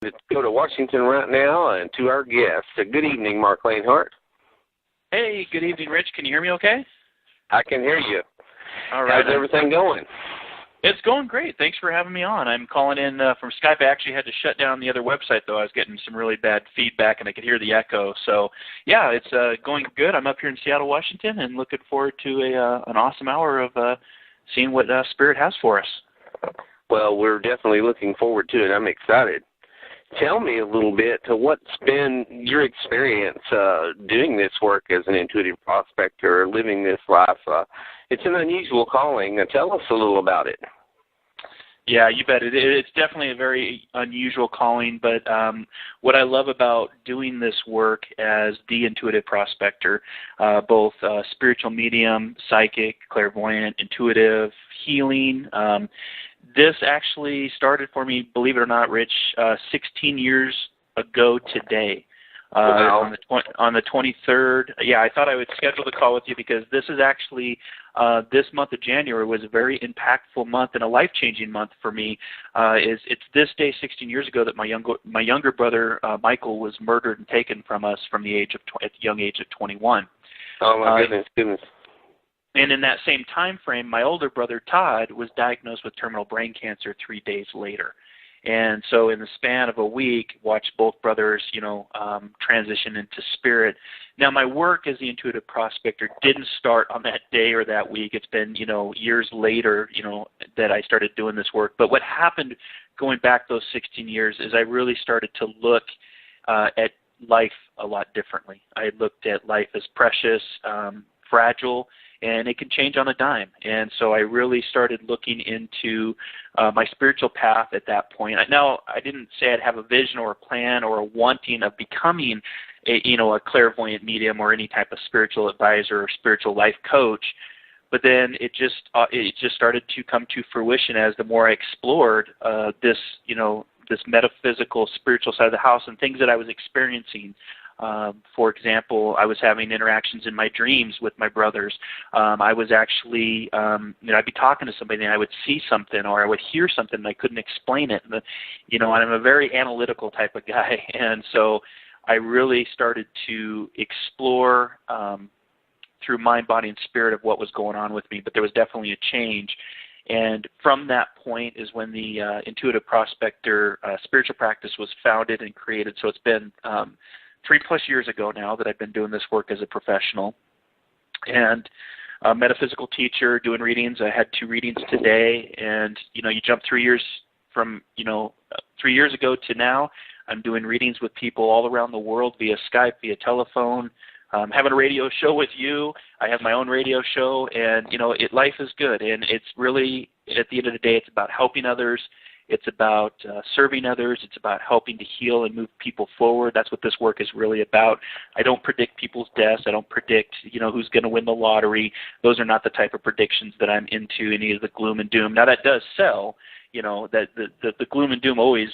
Let's go to Washington right now and to our guest. Good evening, Mark LAINHART. Hey, good evening, Rich. Can you hear me okay? I can hear you. All right. How's everything going? It's going great. Thanks for having me on. I'm calling in from Skype. I actually had to shut down the other website, though. I was getting some really bad feedback, and I could hear the echo. So, yeah, it's going good. I'm up here in Seattle, Washington, and looking forward to an awesome hour of seeing what Spirit has for us. Well, we're definitely looking forward to it. I'm excited. Tell me a little bit to what's been your experience doing this work as an intuitive prospector, living this life. It's an unusual calling. Tell us a little about it. Yeah, you bet. It's definitely a very unusual calling, but what I love about doing this work as the intuitive prospector, both spiritual medium, psychic, clairvoyant, intuitive, healing, this actually started for me, believe it or not, Rich, 16 years ago today. Wow. On the 23rd. Yeah, I thought I would schedule the call with you because this is actually, this month of January was a very impactful month and a life-changing month for me. It's this day 16 years ago that my younger brother, Michael, was murdered and taken from us from the at the young age of 21. Oh, my goodness. And in that same time frame, my older brother, Todd, was diagnosed with terminal brain cancer 3 days later. And so in the span of a week, watched both brothers, transition into spirit. Now, my work as the intuitive prospector didn't start on that day or that week. It's been, years later, that I started doing this work. But what happened going back those 16 years is I really started to look at life a lot differently. I looked at life as precious, fragile, and it can change on a dime. And so I really started looking into my spiritual path at that point. Now, I didn't say I'd have a vision or a plan or a wanting of becoming a clairvoyant medium or any type of spiritual advisor or spiritual life coach. But then it just started to come to fruition as the more I explored this metaphysical, spiritual side of the house and things that I was experiencing. For example, I was having interactions in my dreams with my brothers. I was actually, I'd be talking to somebody and I would see something or I would hear something and I couldn't explain it. And, and I'm a very analytical type of guy. And so I really started to explore through mind, body, and spirit of what was going on with me. But there was definitely a change. And from that point is when the Intuitive Prospector spiritual practice was founded and created. So it's been 3+ years ago now that I've been doing this work as a professional. And a metaphysical teacher doing readings. I had 2 readings today. And, you jump 3 years from, 3 years ago to now. I'm doing readings with people all around the world via Skype, via telephone. Having a radio show with you. I have my own radio show. And, life is good. And it's really, at the end of the day, it's about helping others. It's about serving others. It's about helping to heal and move people forward. That's what this work is really about. I don't predict people's deaths. I don't predict, who's going to win the lottery. Those are not the type of predictions that I'm into, any of the gloom and doom. Now, that does sell. That the gloom and doom always,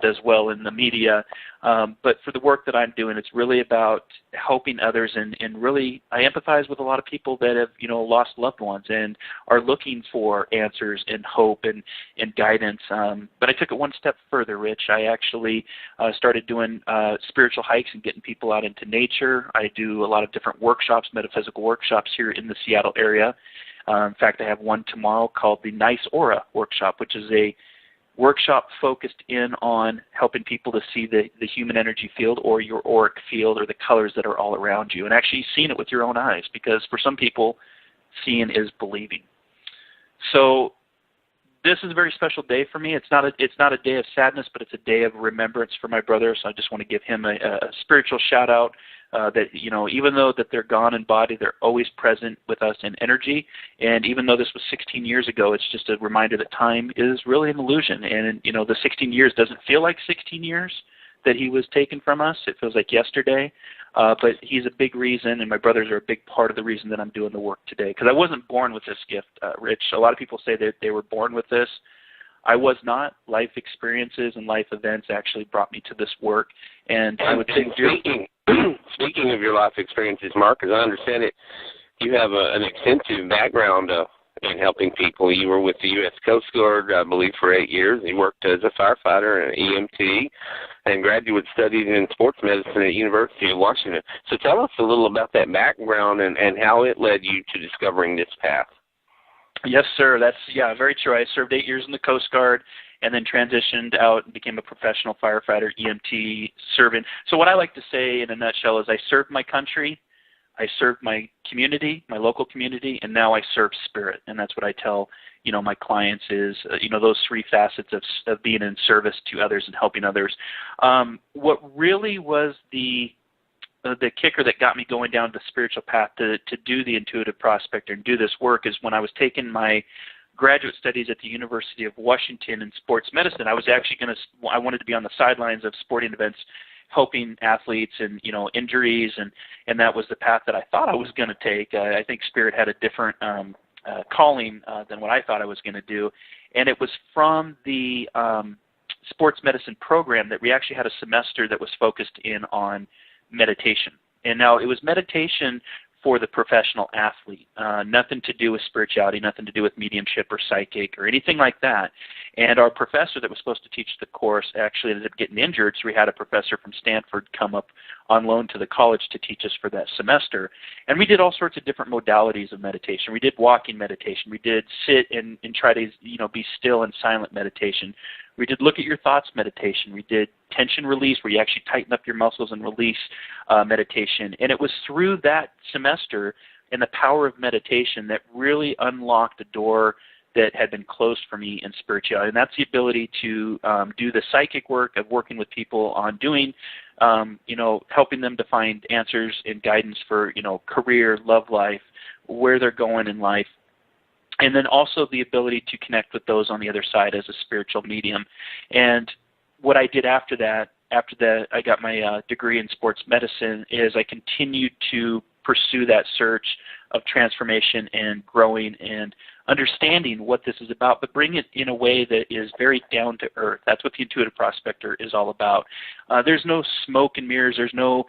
does well in the media. But for the work that I'm doing, it's really about helping others. And really, I empathize with a lot of people that have, lost loved ones and are looking for answers and hope and guidance. But I took it one step further, Rich. I actually started doing spiritual hikes and getting people out into nature. I do a lot of different workshops, metaphysical workshops here in the Seattle area. In fact, I have one tomorrow called the Nice Aura Workshop, which is a workshop focused in on helping people to see the human energy field or your auric field or the colors that are all around you and actually seeing it with your own eyes, because for some people, seeing is believing. So this is a very special day for me. It's not a day of sadness, but it's a day of remembrance for my brother. So I just want to give him a spiritual shout out. That even though that they're gone in body, they're always present with us in energy. And even though this was 16 years ago, it's just a reminder that time is really an illusion. And the 16 years doesn't feel like 16 years that he was taken from us. It feels like yesterday. But he's a big reason, and my brothers are a big part of the reason that I'm doing the work today. Because I wasn't born with this gift, Rich. A lot of people say that they were born with this. I was not. Life experiences and life events actually brought me to this work. And I would think, speaking of your life experiences, Mark, as I understand it, you have an extensive background and helping people. You were with the U.S. Coast Guard, I believe, for 8 years. You worked as a firefighter and an EMT and graduate studied in sports medicine at University of Washington. So tell us a little about that background and how it led you to discovering this path. Yes, sir. That's, very true. I served 8 years in the Coast Guard and then transitioned out and became a professional firefighter, EMT, serving. So what I like to say in a nutshell is I served my country, I served my community, my local community, and now I serve spirit. And that's what I tell, my clients is, those three facets of being in service to others and helping others. What really was the kicker that got me going down the spiritual path to do the intuitive prospector and do this work is when I was taking my graduate studies at the University of Washington in sports medicine. I was actually I wanted to be on the sidelines of sporting events, helping athletes and, injuries, and that was the path that I thought I was going to take. I think Spirit had a different calling than what I thought I was going to do, and it was from the sports medicine program that we actually had a semester that was focused in on meditation. And now it was meditation for the professional athlete, nothing to do with spirituality, nothing to do with mediumship or psychic or anything like that. And our professor that was supposed to teach the course actually ended up getting injured, so we had a professor from Stanford come up on loan to the college to teach us for that semester. And we did all sorts of different modalities of meditation. We did walking meditation. We did sit and try to be still and silent meditation. We did look at your thoughts meditation. We did tension release, where you actually tighten up your muscles and release meditation. And it was through that semester and the power of meditation that really unlocked a door that had been closed for me in spirituality. And that's the ability to do the psychic work of working with people on doing, helping them to find answers and guidance for, career, love life, where they're going in life. And then also the ability to connect with those on the other side as a spiritual medium. And what I did after that I got my degree in sports medicine, is I continued to pursue that search of transformation and growing and understanding what this is about, but bring it in a way that is very down to earth. That's what the intuitive prospector is all about. There's no smoke and mirrors. There's no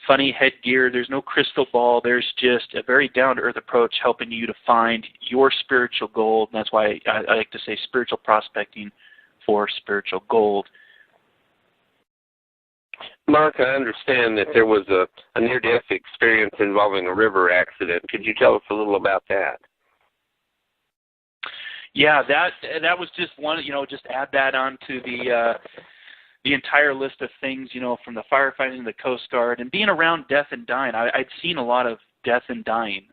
funny headgear. There's no crystal ball. There's just a very down-to-earth approach helping you to find your spiritual gold. And that's why I like to say spiritual prospecting for spiritual gold. Mark, I understand that there was a near-death experience involving a river accident. Could you tell us a little about that? Yeah, that was just one, just add that on to the entire list of things, from the firefighting to the Coast Guard and being around death and dying. I'd seen a lot of death and dying,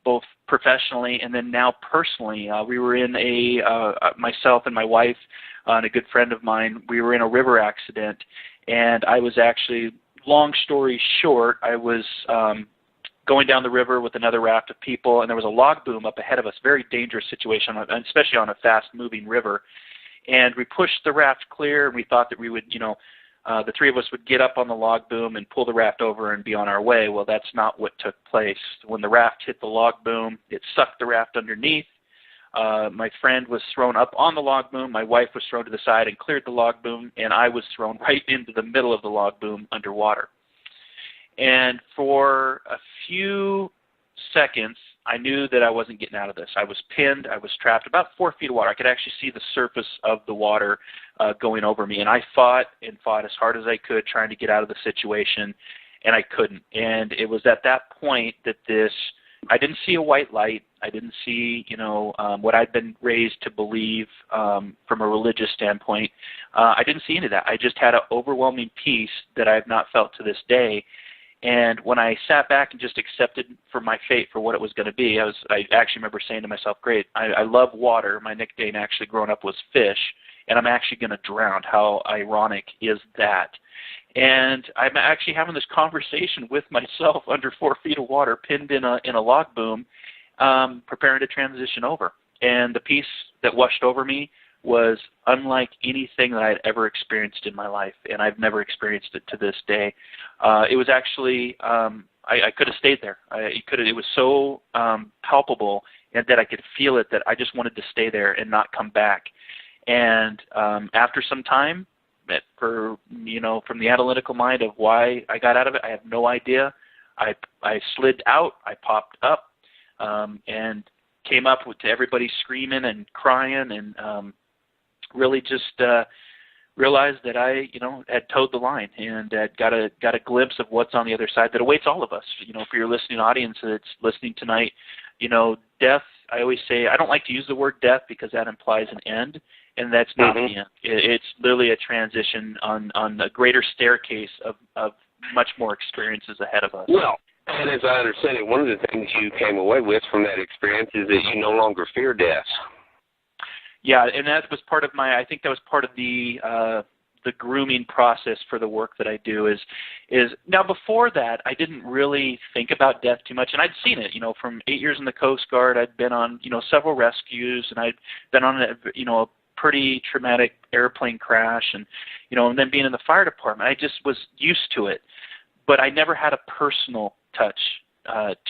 both professionally and then now personally. We were in myself and my wife and a good friend of mine, we were in a river accident, and I was actually, long story short, I was going down the river with another raft of people, and there was a log boom up ahead of us, very dangerous situation, especially on a fast-moving river. And we pushed the raft clear, and we thought that we would, the three of us would get up on the log boom and pull the raft over and be on our way. Well, that's not what took place. When the raft hit the log boom, it sucked the raft underneath. My friend was thrown up on the log boom. My wife was thrown to the side and cleared the log boom, and I was thrown right into the middle of the log boom underwater. And for a few seconds, I knew that I wasn't getting out of this. I was pinned. I was trapped about 4 feet of water. I could actually see the surface of the water going over me. And I fought as hard as I could trying to get out of the situation, and I couldn't. And it was at that point that I didn't see a white light. I didn't see, what I'd been raised to believe from a religious standpoint. I didn't see any of that. I just had an overwhelming peace that I have not felt to this day. And when I sat back and just accepted for my fate for what it was going to be, I actually remember saying to myself, great, I love water. My nickname actually growing up was Fish, and I'm actually going to drown. How ironic is that? And I'm actually having this conversation with myself under 4 feet of water, pinned in a log boom, preparing to transition over. And the peace that washed over me was unlike anything that I had ever experienced in my life, and I've never experienced it to this day. It was actually, I could have stayed there. It was so palpable, and that I could feel it, that I just wanted to stay there and not come back. And after some time, from the analytical mind of why I got out of it, I have no idea. I slid out, I popped up, and came up to everybody screaming and crying, and really just realized that I, had towed the line and got a glimpse of what's on the other side that awaits all of us. For your listening audience that's listening tonight, death. I always say I don't like to use the word death because that implies an end, and that's not the end. It's literally a transition on a greater staircase of much more experiences ahead of us. Well, and as I understand it, one of the things you came away with from that experience is that you no longer fear death. Yeah, and that was part of I think that was part of the grooming process for the work that I do is now before that I didn't really think about death too much, and I'd seen it, from 8 years in the Coast Guard. I'd been on, several rescues, and I'd been on a pretty traumatic airplane crash, and then being in the fire department, I just was used to it, but I never had a personal touch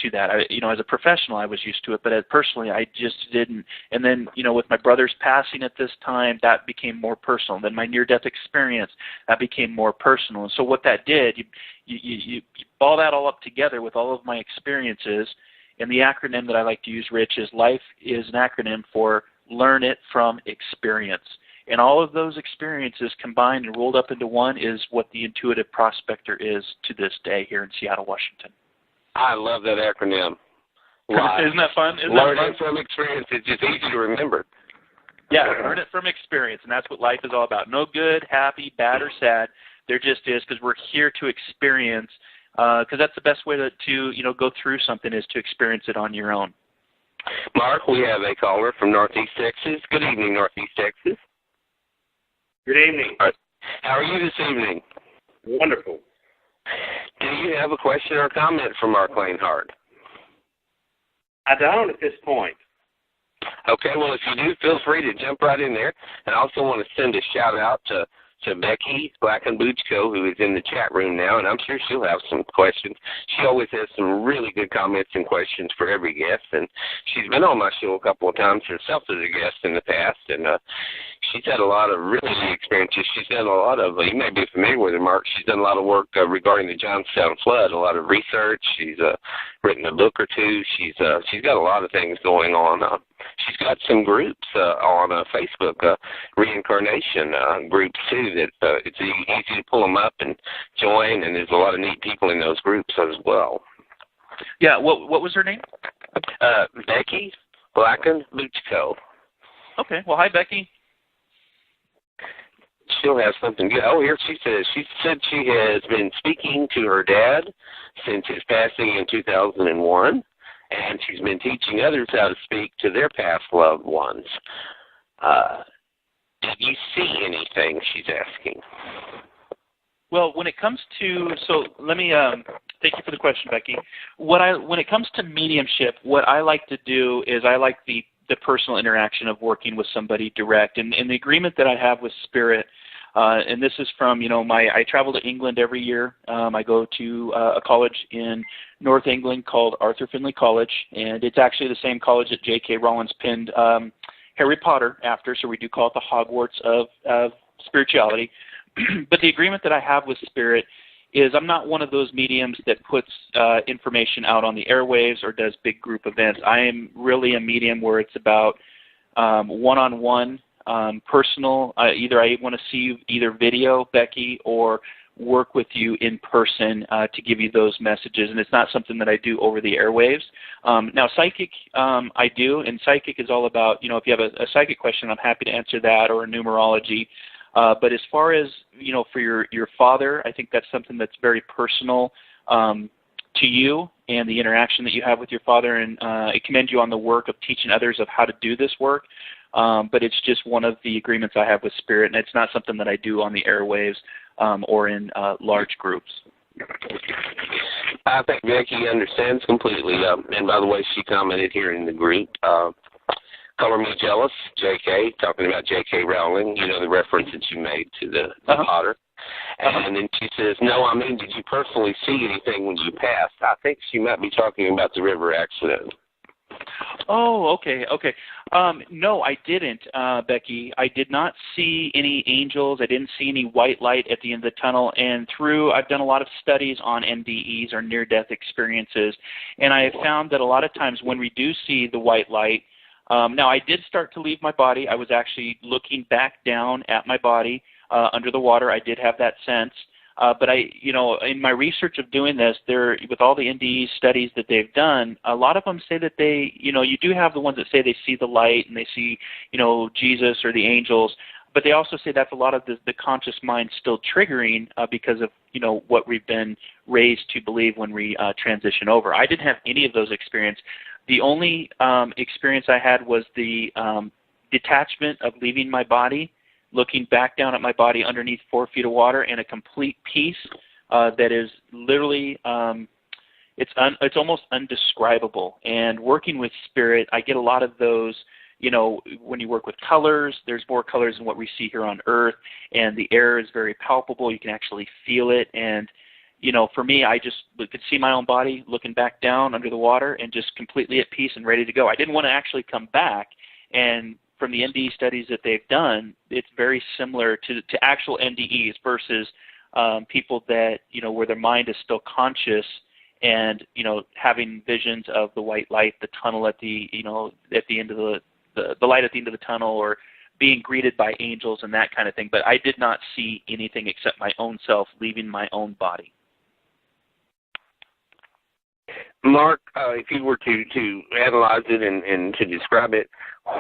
to that. As a professional, I was used to it, but personally, I just didn't. And then, with my brother's passing at this time, that became more personal. Then my near-death experience, that became more personal. And so what that did, you ball that all up together with all of my experiences, and the acronym that I like to use, Rich, is LIFE is an acronym for Learn It From Experience. And all of those experiences combined and rolled up into one is what the Intuitive Prospector is to this day here in Seattle, Washington. I love that acronym. Isn't that fun? Learn it from experience. It's just easy to remember. Yeah, learn it from experience, and that's what life is all about. No good, happy, bad, or sad. There just is, because we're here to experience, because that's the best way to go through something is to experience it on your own. Mark, we have a caller from Northeast Texas. Good evening, Northeast Texas. Good evening. All right. How are you this evening? Wonderful. Do you have a question or comment for Mark Lainhart? I don't at this point. Okay, well, if you do, feel free to jump right in there. And I also want to send a shout-out to Becky Blackenbuchko, who is in the chat room now, and I'm sure she'll have some questions. She always has some really good comments and questions for every guest, and she's been on my show a couple of times herself as a guest in the past, and she's had a lot of really neat experiences. She's done a lot of, you may be familiar with her, Mark, she's done a lot of work regarding the Johnstown flood, a lot of research. She's written a book or two. She's got a lot of things going on. She's got some groups on Facebook, reincarnation groups too. That it's easy to pull them up and join, and there's a lot of neat people in those groups as well. Yeah, what was her name? Becky Blackenbuchko. Okay, well, hi, Becky. She'll have something good. Oh, here she says. She said she has been speaking to her dad since his passing in 2001. And she's been teaching others how to speak to their past loved ones. Did you see anything, she's asking? Well, when it comes to, so let me, thank you for the question, Becky. When it comes to mediumship, what I like to do is I like the personal interaction of working with somebody direct. And the agreement that I have with Spirit, and this is from, I travel to England every year. I go to a college in North England called Arthur Findlay College, and it's actually the same college that J.K. Rowling pinned Harry Potter after, so we do call it the Hogwarts of spirituality. But the agreement that I have with Spirit is I'm not one of those mediums that puts information out on the airwaves or does big group events. I am really a medium where it's about one-on-one, personal. Either I want to see you either video, Becky, or work with you in person to give you those messages, and it's not something that I do over the airwaves. Now, psychic, I do, and psychic is all about, if you have a psychic question, I'm happy to answer that, or a numerology. But as far as, for your father, I think that's something that's very personal to you and the interaction that you have with your father, and I commend you on the work of teaching others of how to do this work. But it's just one of the agreements I have with Spirit, and it's not something that I do on the airwaves or in large groups. I think Becky understands completely. And by the way, she commented here in the group, color me jealous, J.K., talking about J.K. Rowling, the reference that you made to the Potter. And then she says, no, did you personally see anything when you passed? I think she might be talking about the river accident. Oh, okay, okay. No, I didn't, Becky. I did not see any angels. I didn't see any white light at the end of the tunnel. And I've done a lot of studies on NDEs, or near-death experiences, and I have found that a lot of times when we do see the white light, now I did start to leave my body. I was actually looking back down at my body under the water. I did have that sense. But in my research of doing this, with all the NDE studies that they've done, a lot of them say that you do have the ones that say they see the light and they see, Jesus or the angels, but they also say that's a lot of the conscious mind still triggering because of, what we've been raised to believe when we transition over. I didn't have any of those experiences. The only experience I had was the detachment of leaving my body, looking back down at my body underneath 4 feet of water, and a complete peace that is literally, it's almost undescribable. And working with spirit, I get a lot of those, when you work with colors, there's more colors than what we see here on Earth, and the air is very palpable. You can actually feel it. And, for me, I just could see my own body looking back down under the water and just completely at peace and ready to go. I didn't want to actually come back. And from the NDE studies that they've done, it's very similar to actual NDEs versus people that, where their mind is still conscious and, having visions of the white light, the tunnel at the, at the end of the light at the end of the tunnel, or being greeted by angels and that kind of thing. But I did not see anything except my own self leaving my own body. Mark, if you were to analyze it and to describe it,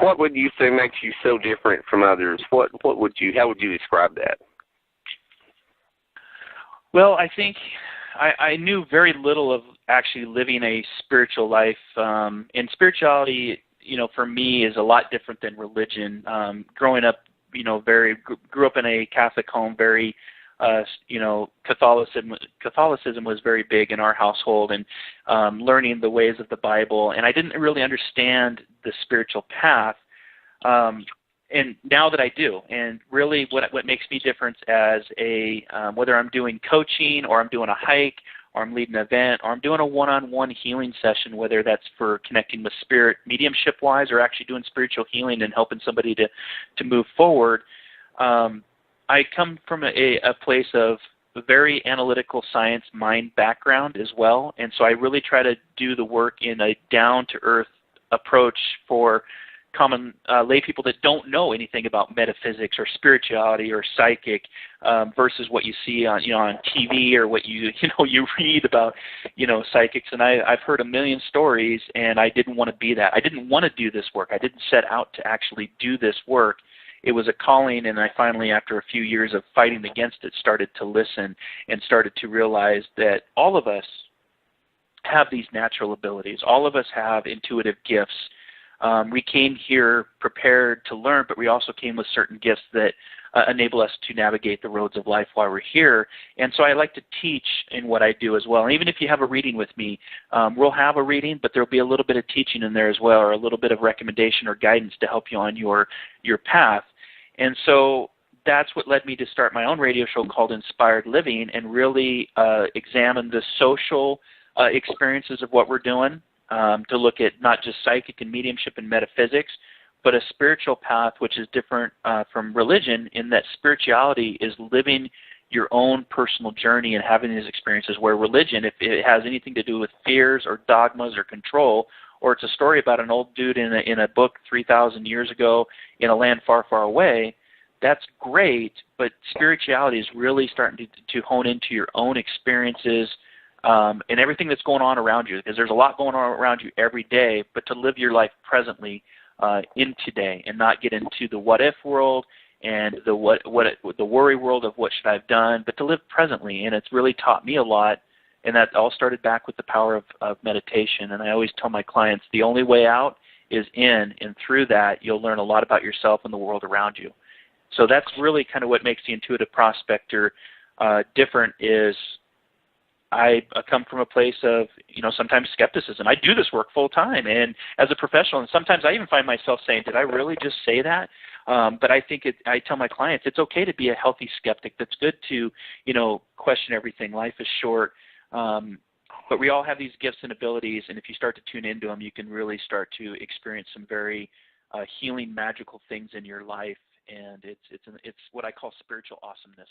what would you say makes you so different from others? How would you describe that? Well, I think I knew very little of actually living a spiritual life. And spirituality, for me is a lot different than religion. Growing up, grew up in a Catholic home, very Catholicism was very big in our household, and learning the ways of the Bible. And I didn't really understand the spiritual path. And now that I do, and really what makes me different as whether I'm doing coaching or I'm doing a hike or I'm leading an event or I'm doing a one-on-one healing session, whether that's for connecting with spirit mediumship-wise or actually doing spiritual healing and helping somebody to move forward, I come from a place of a very analytical science mind background as well, and so I really try to do the work in a down-to-earth approach for common lay people that don't know anything about metaphysics or spirituality or psychic, versus what you see on on TV or what you read about psychics. And I've heard a million stories, and I didn't want to be that. I didn't want to do this work. I didn't set out to actually do this work. It was a calling, and I finally, after a few years of fighting against it, started to listen and started to realize that all of us have these natural abilities. All of us have intuitive gifts. We came here prepared to learn, but we also came with certain gifts that enable us to navigate the roads of life while we're here. And so I like to teach in what I do as well. And even if you have a reading with me, we'll have a reading, but there'll be a little bit of teaching in there as well, or a little bit of recommendation or guidance to help you on your path. And so that's what led me to start my own radio show called Inspired Living, and really examine the social experiences of what we're doing, to look at not just psychic and mediumship and metaphysics, but a spiritual path which is different from religion, in that spirituality is living your own personal journey and having these experiences, where religion, if it has anything to do with fears or dogmas or control, or it's a story about an old dude in a book 3,000 years ago in a land far, far away, that's great, but spirituality is really starting to hone into your own experiences and everything that's going on around you, because there's a lot going on around you every day, but to live your life presently in today and not get into the what-if world and the worry world of what should I have done, but to live presently. And it's really taught me a lot. And that all started back with the power of meditation. And I always tell my clients, the only way out is in, and through that, you'll learn a lot about yourself and the world around you. So that's really kind of what makes the intuitive prospector different. Is I come from a place of, sometimes skepticism. I do this work full time and as a professional, and sometimes I even find myself saying, did I really just say that? But I think I tell my clients, it's okay to be a healthy skeptic. That's good to, question everything. Life is short. But we all have these gifts and abilities, and if you start to tune into them, you can really start to experience some very healing, magical things in your life, and it's what I call spiritual awesomeness.